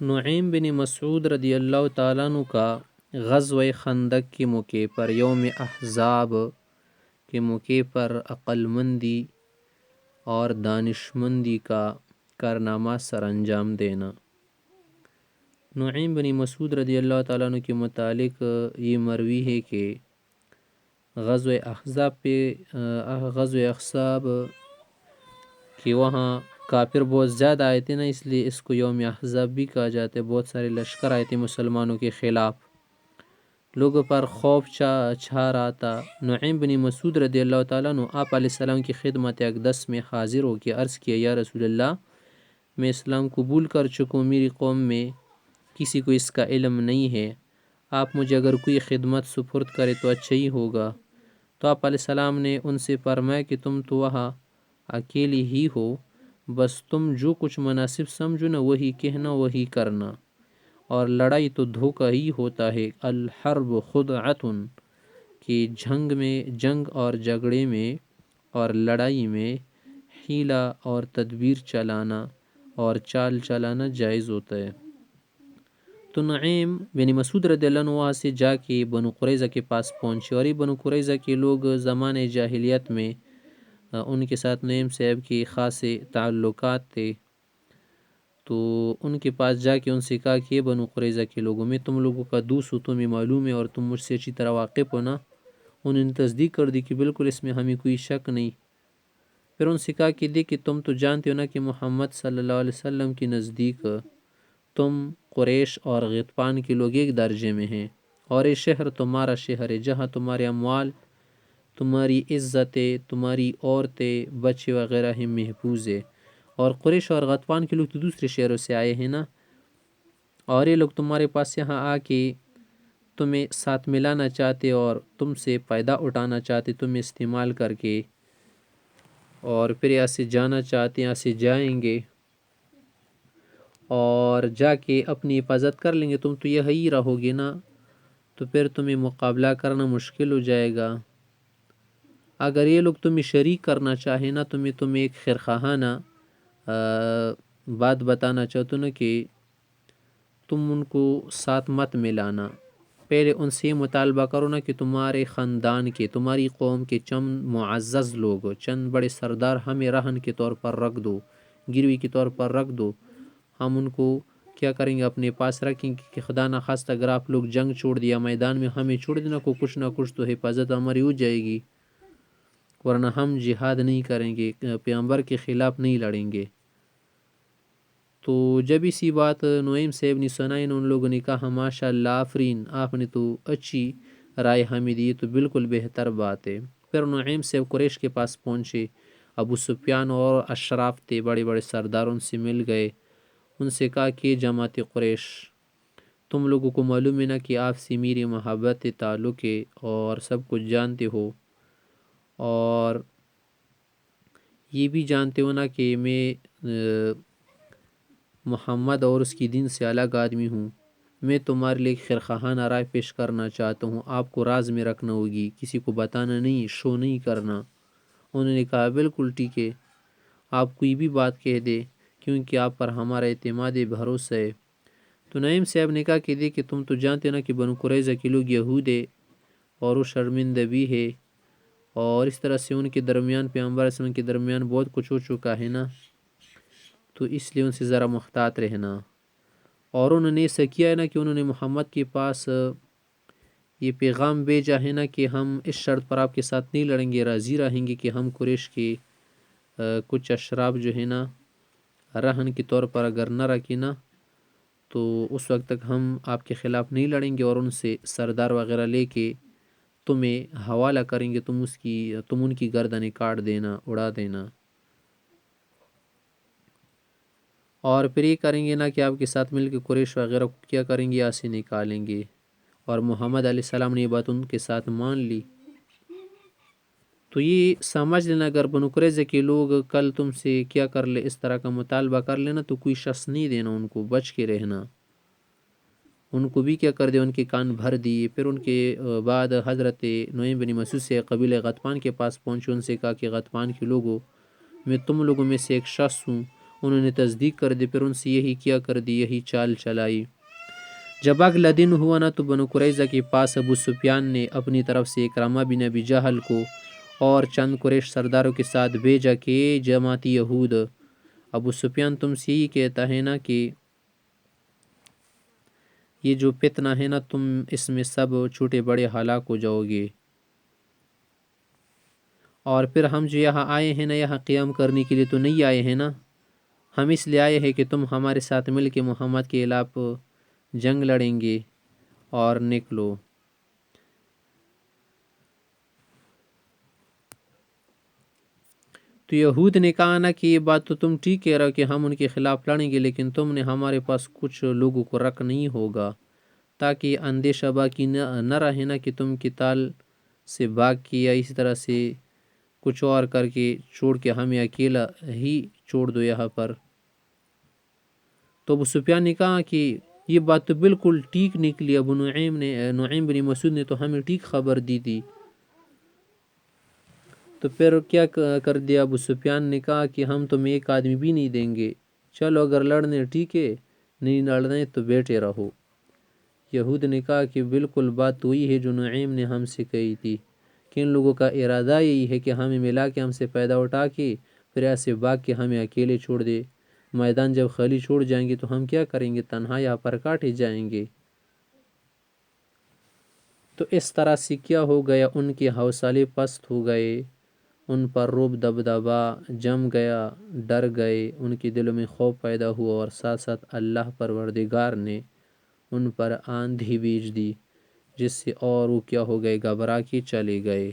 نعیم بن مسعود رضی اللہ تعالیٰ عنہ کا غزوہ خندق کے موقع پر، یوم احزاب کے موقع پر عقل مندی اور دانشمندی کا کارنامہ سر انجام دینا۔ نعیم بن مسعود رضی اللہ تعالیٰ عنہ کے متعلق یہ مروی ہے کہ غزوہ احزاب کہ وہاں کافر بہت زیادہ آئے تھے نا، اس لیے اس کو یوم احزاب بھی کہا جاتا ہے۔ بہت سارے لشکر آئے تھے مسلمانوں کے خلاف، لوگوں پر خوف چھا رہا تھا۔ نعیم بن مسعود رضی اللہ تعالیٰ عنہ آپ علیہ السلام کی خدمت اقدس میں حاضر ہو کے عرض کیا، یا رسول اللہ، میں اسلام قبول کر چکوں، میری قوم میں کسی کو اس کا علم نہیں ہے، آپ مجھے اگر کوئی خدمت سپرد کرے تو اچھا ہی ہوگا۔ تو آپ علیہ السلام نے ان سے فرمایا کہ تم تو وہاں اکیلی ہی ہو، بس تم جو کچھ مناسب سمجھو نا وہی کہنا وہی کرنا، اور لڑائی تو دھوکہ ہی ہوتا ہے۔ الحرب خدعۃ، کہ جنگ اور جھگڑے میں اور لڑائی میں حیلہ اور تدبیر چلانا اور چال چلانا جائز ہوتا ہے۔ تو نعیم بن مسعود رضی اللہ عنہ وہاں سے جا کے بنو قریظہ کے پاس پہنچے، اور یہ بنو قریظہ کے لوگ زمانۂ جاہلیت میں ان کے ساتھ نعیم صاحب کی خاصے تعلقات تھے۔ تو ان کے پاس جا کے ان سے کہا کہ یہ بنو قریظہ کے لوگوں میں تم لوگوں کا دوست ہو، تمہیں معلوم ہے اور تم مجھ سے اچھی طرح واقف ہو نا۔ انہوں نے تصدیق کر دی کہ بالکل اس میں ہمیں کوئی شک نہیں۔ پھر ان سے کہا کہ دیکھ تم تو جانتے ہو نا کہ محمد صلی اللہ علیہ وسلم کے نزدیک تم قریش اور غطفان کے لوگ ایک درجے میں ہیں، اور یہ شہر تمہارا شہر ہے جہاں تمہارے اموال، تمہاری عزتیں، تمہاری عورتیں، بچے وغیرہ ہیں محفوظ ہے، اور قریش اور غطفان کے لوگ تو دوسرے شہروں سے آئے ہیں نا، اور یہ لوگ تمہارے پاس یہاں آ کے تمہیں ساتھ ملانا چاہتے اور تم سے فائدہ اٹھانا چاہتے، تمہیں استعمال کر کے، اور پھر یہاں سے جانا چاہتے، یہاں سے جائیں گے اور جا کے اپنی حفاظت کر لیں گے، تم تو یہی رہو گے نا، تو پھر تمہیں مقابلہ کرنا مشکل ہو جائے گا۔ اگر یہ لوگ تمہیں شریک کرنا چاہیں نا، تمہیں ایک خیرخواہانہ بات بتانا چاہتا ہوں نا کہ تم ان کو ساتھ مت ملانا، پہلے ان سے یہ مطالبہ کرو نا کہ تمہارے خاندان کے، تمہاری قوم کے چند معزز لوگ، چند بڑے سردار ہمیں رہن کے طور پر رکھ دو، گروی کے طور پر رکھ دو، ہم ان کو کیا کریں گے اپنے پاس رکھیں گے کہ خدا نخواستہ اگر آپ لوگ جنگ چھوڑ دیا میدان میں، ہمیں چھوڑ دینا کو کچھ نہ کچھ تو حفاظت ہماری ہو جائے گی، ورنہ ہم جہاد نہیں کریں گے، پیغمبر کے خلاف نہیں لڑیں گے۔ تو جب اسی بات نعیم صاحب نے سنائی، ان لوگوں نے کہا ماشاء اللہ، آفرین، آپ نے تو اچھی رائے ہمیں دی، تو بالکل بہتر بات ہے۔ پھر نعیم صاحب قریش کے پاس پہنچے، ابو سفیان اور اشراف تھے، بڑے بڑے سرداروں سے مل گئے، ان سے کہا کہ جماعت قریش، تم لوگوں کو معلوم ہے نا کہ آپ سے میری محبت تعلق ہے اور سب کچھ جانتے ہو، اور یہ بھی جانتے ہو نا کہ میں محمد اور اس کی دین سے الگ آدمی ہوں، میں تمہارے لیے خیرخواہانہ رائے پیش کرنا چاہتا ہوں، آپ کو راز میں رکھنا ہوگی، کسی کو بتانا نہیں، شو نہیں کرنا۔ انہوں نے کہا بالکل ٹھیک ہے، آپ کوئی بھی بات کہہ دے کیونکہ آپ پر ہمارا اعتماد بھروسہ ہے۔ تو نعیم صاحب نے کہا کہ دیکھیں تم تو جانتے نا کہ بنو قریظہ کے لوگ یہود ہے اور وہ شرمندہ بھی ہے، اور اس طرح سے ان کے درمیان، پیغمبر علیہ السلام کے درمیان بہت کچھ ہو چکا ہے نا، تو اس لیے ان سے ذرا محتاط رہنا۔ اور انہوں نے ایسا کیا ہے نا کہ انہوں نے محمد کے پاس یہ پیغام بھیجا ہے نا کہ ہم اس شرط پر آپ کے ساتھ نہیں لڑیں گے، راضی رہیں گے کہ ہم قریش کے کچھ اشراف جو ہے نا رہن کے طور پر اگر نہ رکھیں نا، تو اس وقت تک ہم آپ کے خلاف نہیں لڑیں گے، اور ان سے سردار وغیرہ لے کے تمہیں حوالہ کریں گے، تم ان کی گردنیں کاٹ دینا، اڑا دینا، اور پھر یہ کریں گے نا کہ آپ کے ساتھ مل کے قریش وغیرہ کو کیا کریں گے، یہاں سے نکالیں گے۔ اور محمد علیہ السلام نے یہ بات ان کے ساتھ مان لی۔ تو یہ سمجھ لینا اگر بنو قریظہ کے لوگ کل تم سے کیا کر لے، اس طرح کا مطالبہ کر لینا، تو کوئی شخص نہیں دینا، ان کو بچ کے رہنا، ان کو بھی کیا کر دے، ان کے کان بھر دیے۔ پھر ان کے بعد حضرت نعیم بن مسعود سے قبیلہ غطفان کے پاس پہنچے، ان سے کہا کہ غطفان کے لوگوں، میں تم لوگوں میں سے ایک شخص ہوں، انہوں نے تصدیق کر دی، پھر ان سے یہی کیا کر دی، یہی چال چلائی۔ جب اگلا دن ہوا نا تو بنو قریظہ کے پاس ابو سفیان نے اپنی طرف سے اکرمہ بن ابی جہل کو اور چند قریش سرداروں کے ساتھ بھیجا کہ جماعتی یہود، ابو سفیان تم سے یہی کہتا ہے نا کہ یہ جو فتنہ ہے نا تم اس میں سب چھوٹے بڑے ہلاک ہو جاؤ گے، اور پھر ہم جو یہاں آئے ہیں نا یہاں قیام کرنے کے لیے تو نہیں آئے ہیں نا، ہم اس لیے آئے ہیں کہ تم ہمارے ساتھ مل کے محمد کے خلاف جنگ لڑیں گے اور نکلو۔ تو یہود نے کہا نا کہ یہ بات تو تم ٹھیک کہہ رہے ہو کہ ہم ان کے خلاف لڑیں گے، لیکن تم نے ہمارے پاس کچھ لوگوں کو رکھ نہیں ہوگا تاکہ اندیشہ باقی نہ رہے نا کہ تم قتال سے بھاگ کے یا اسی طرح سے کچھ اور کر کے چھوڑ کے ہمیں اکیلا ہی چھوڑ دو یہاں پر۔ تو ابو سفیان نے کہا کہ یہ بات تو بالکل ٹھیک نکلی، ابو نعیم بن مسعود نے تو ہمیں ٹھیک خبر دی تھی۔ تو پھر کیا کر دیا ابو سفیان نے کہا کہ ہم تمہیں ایک آدمی بھی نہیں دیں گے، چلو اگر لڑنے ٹھیک ہے، نہیں لڑنے تو بیٹھے رہو۔ یہود نے کہا کہ بالکل بات وہی ہے جو نعیم نے ہم سے کہی تھی کہ ان لوگوں کا ارادہ یہی ہے کہ ہمیں ملا کے ہم سے فائدہ اٹھا کے پھر ایسے بھاگ کے ہمیں اکیلے چھوڑ دے، میدان جب خالی چھوڑ جائیں گے تو ہم کیا کریں گے، تنہا یہاں پر کاٹے جائیں گے۔ تو اس طرح سے کیا ہو گیا، ان کے حوصلے پست ہو گئے، ان پر رعب دبدبا جم گیا، ڈر گئے، ان کے دلوں میں خوف پیدا ہوا، اور ساتھ ساتھ اللہ پروردگار نے ان پر آندھی بھیج دی جس سے اور وہ کیا ہو گئے، گھبرا کے چلے گئے۔